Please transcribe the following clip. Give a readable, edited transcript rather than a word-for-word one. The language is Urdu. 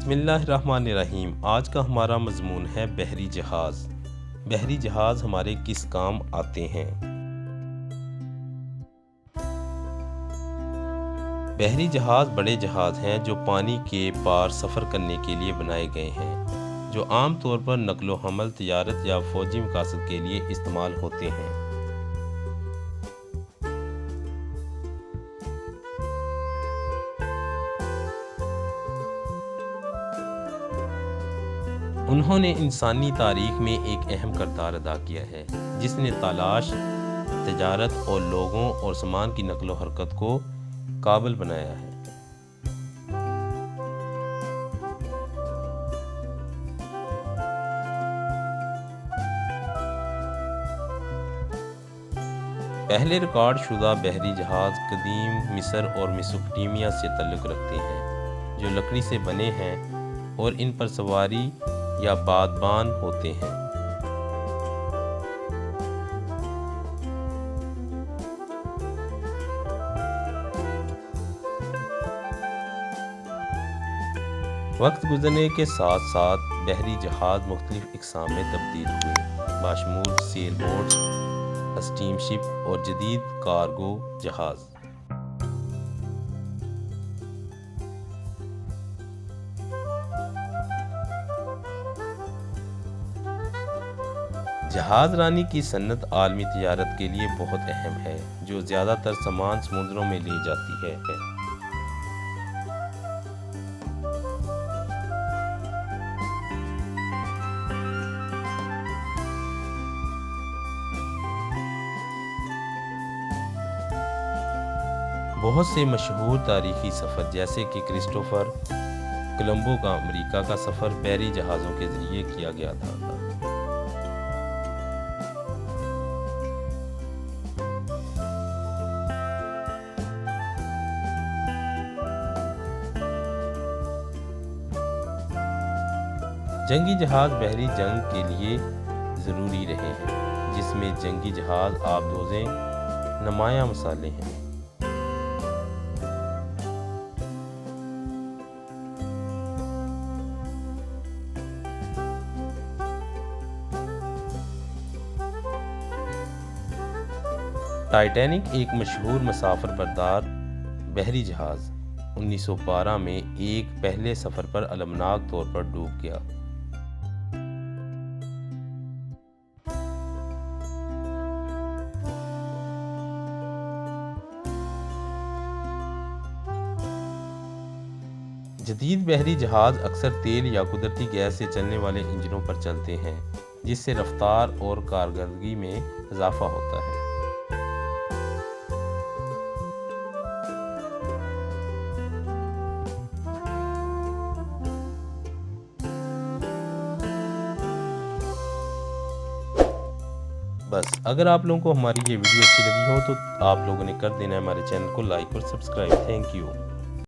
بسم اللہ الرحمن الرحیم۔ آج کا ہمارا مضمون ہے بحری جہاز۔ بحری جہاز ہمارے کس کام آتے ہیں؟ بحری جہاز بڑے جہاز ہیں جو پانی کے پار سفر کرنے کے لیے بنائے گئے ہیں، جو عام طور پر نقل و حمل، تجارت یا فوجی مقاصد کے لیے استعمال ہوتے ہیں۔ انہوں نے انسانی تاریخ میں ایک اہم کردار ادا کیا ہے، جس نے تلاش، تجارت اور لوگوں اور سامان کی نقل و حرکت کو قابل بنایا ہے۔ پہلے ریکارڈ شدہ بحری جہاز قدیم مصر اور میسوپوٹیمیا سے تعلق رکھتے ہیں، جو لکڑی سے بنے ہیں اور ان پر سواری یا بادبان ہوتے ہیں۔ وقت گزرنے کے ساتھ ساتھ بحری جہاز مختلف اقسام میں تبدیل ہوئے، باشمول سیل بوٹس، اسٹیم شپ اور جدید کارگو جہاز۔ جہاز رانی کی صنعت عالمی تجارت کے لیے بہت اہم ہے، جو زیادہ تر سامان سمندروں میں لے جاتی ہے۔ بہت سے مشہور تاریخی سفر جیسے کہ کرسٹوفر کولمبو کا امریکہ کا سفر بحری جہازوں کے ذریعے کیا گیا تھا۔ جنگی جہاز بحری جنگ کے لیے ضروری رہے ہیں، جس میں جنگی جہاز آبدوزیں نمایاں مثالیں ہیں۔ ٹائٹینک ایک مشہور مسافر بردار بحری جہاز 1912 میں ایک پہلے سفر پر المناک طور پر ڈوب گیا۔ جدید بحری جہاز اکثر تیل یا قدرتی گیس سے چلنے والے انجنوں پر چلتے ہیں، جس سے رفتار اور کارکردگی میں اضافہ ہوتا ہے۔ بس اگر آپ لوگوں کو ہماری یہ ویڈیو اچھی لگی ہو تو آپ لوگوں نے کر دینا ہے ہمارے چینل کو لائک اور سبسکرائب۔ Thank you.